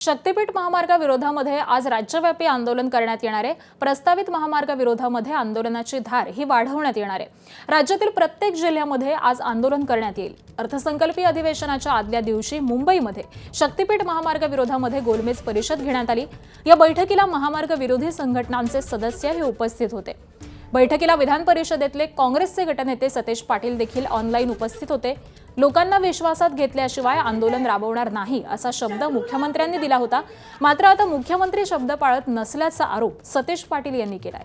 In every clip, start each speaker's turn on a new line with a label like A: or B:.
A: शक्तीपीठ महामार्गाविरोधामध्ये आज राज्यव्यापी आंदोलन करण्यात येणार आहे। प्रस्तावित महामार्गाविरोधामध्ये आंदोलनाची धार ही वाढवण्यात येणार आहे। राज्यातील प्रत्येक जिल्ह्यामध्ये आज आंदोलन करण्यात येईल। अर्थसंकल्पीय अधिवेशनाच्या आदल्या दिवशी मुंबईमध्ये शक्तीपीठ महामार्गाविरोधामध्ये गोलमेज परिषद घेण्यात आली। या बैठकीला महामार्ग विरोधी संघटनांचे सदस्य हे उपस्थित होते। बैठकीला विधान परिषदेतले काँग्रेसचे गटनेते सतेज पाटील देखील ऑनलाईन उपस्थित होते। लोकांना विश्वासात घेतल्याशिवाय आंदोलन राबवणार नाही असा शब्द मुख्यमंत्र्यांनी दिला होता। मात्र आता मुख्यमंत्री शब्द पाळत नसल्याचा आरोप सतेज पाटील यांनी केलाय।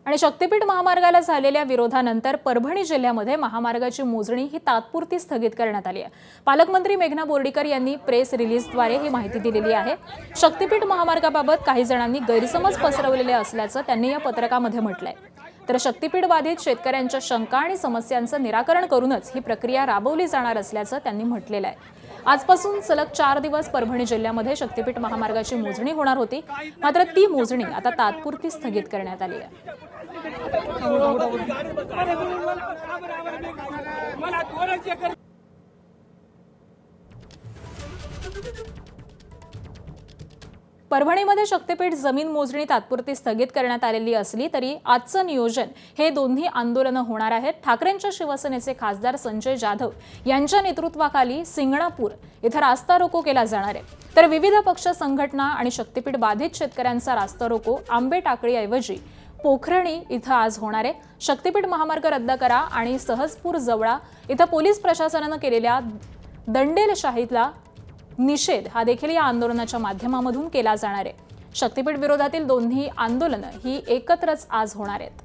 A: आणि शक्तीपीठ महामार्गाला झालेल्या विरोधानंतर परभणी जिल्ह्यामध्ये महामार्गाची मोजणी ही तात्पुरती स्थगित करण्यात आली आहे। पालकमंत्री मेघना बोर्डीकर यांनी प्रेस रिलीजद्वारे ही माहिती दिलेली आहे। शक्तीपीठ महामार्गाबाबत काही जणांनी गैरसमज पसरवलेले असल्याचं त्यांनी या पत्रकामध्ये म्हटलंय। तर शक्तीपीठ बाधित शेतकऱ्यांच्या शंका आणि समस्यांचं निराकरण करूनच ही प्रक्रिया राबवली जाणार असल्याचं त्यांनी म्हटलेलं आहे। आजपासून सलग 4 दिवस परभणी जिल्ह्यामध्ये शक्तीपीठ महामार्गाची मोजणी होणार होती। मात्र ती मोजणी आता तात्पुरती स्थगित करण्यात आली आहे। परभणीमध्ये शक्तीपीठ जमीन मोजणी तात्पुरती स्थगित करण्यात आलेली असली तरी आजचं नियोजन हे दोन्ही आंदोलनं होणार आहेत। ठाकरेंच्या शिवसेनेचे खासदार संजय जाधव यांच्या नेतृत्वाखाली सिंगणापूर इथं रास्ता रोको केला जाणार आहे। तर विविध पक्ष संघटना आणि शक्तीपीठ बाधित शेतकऱ्यांचा रास्ता रोको आंबे टाकळीऐवजी पोखरणी इथं आज होणार आहे। शक्तीपीठ महामार्ग रद्द करा आणि सहजपूर जवळा इथं पोलीस प्रशासनानं केलेल्या दंडेलशाहीला निषेध हा देखील या आंदोलनाच्या माध्यमामधून केला जाणार आहे। शक्तीपीठ विरोधातील दोन्ही आंदोलनं ही एकत्रच आज होणार आहेत।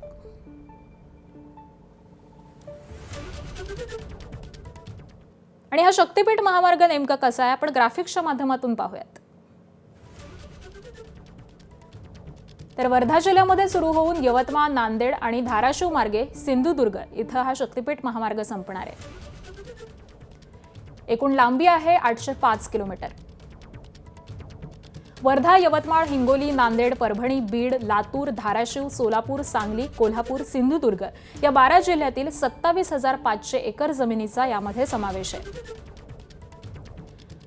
A: आणि हा शक्तीपीठ महामार्ग नेमका कसा आहे आपण ग्राफिक्सच्या माध्यमातून पाहूयात। तर वर्धा जिल्ह्यामध्ये सुरू होऊन यवतमाळ, नांदेड आणि धाराशिव मार्गे सिंधुदुर्ग इथं हा शक्तीपीठ महामार्ग संपणार आहे। एकूण लांबी आहे 805 किलोमीटर। वर्धा, यवतमाळ, हिंगोली, नांदेड, परभणी, बीड, लातूर, धाराशिव, सोलापूर, सांगली, कोल्हापूर, सिंधुदुर्ग या 12 जिल्ह्यातील 27,500 एकर जमिनीचा यामध्ये समावेश आहे।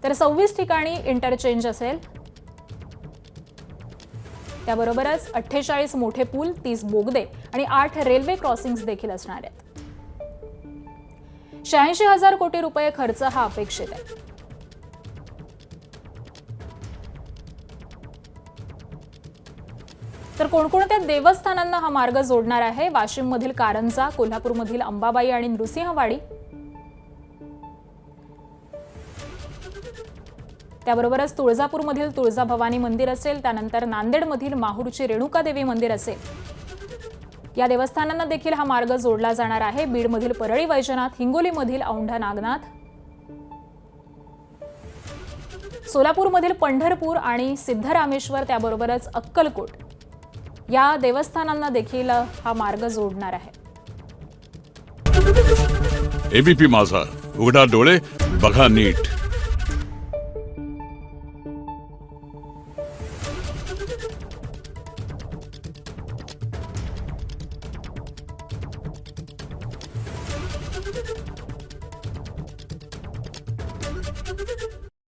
A: तर 26 ठिकाणी इंटरचेंज असेल। त्याबरोबरच 48 मोठे पूल, 30 बोगदे आणि 8 रेल्वे क्रॉसिंग्स देखील असणार आहेत। 86,000 कोटी रुपये खर्च हा अपेक्षित आहे। तर कोणकोणत्या देवस्थानांना हा मार्ग जोडणार आहे? वाशिममधील कारंजा, कोल्हापूरमधील अंबाबाई आणि नृसिंहवाडी, त्याबरोबरच तुळजापूरमधील तुळजाभवानी मंदिर असेल, त्यानंतर नांदेडमधील माहूरची रेणुका देवी मंदिर असेल, या देवस्थानांना देखील हा मार्ग जोडला जाणार आहे। बीडमधील परळी वैजनाथ, हिंगोलीमधील औंढा नागनाथ, सोलापूरमधील पंढरपूर आणि सिद्धरामेश्वर, त्याबरोबरच अक्कलकोट या देवस्थानांना देखील हा मार्ग जोडणार आहे।
B: एबीपी माझा, उघडा डोळे बघा नीट।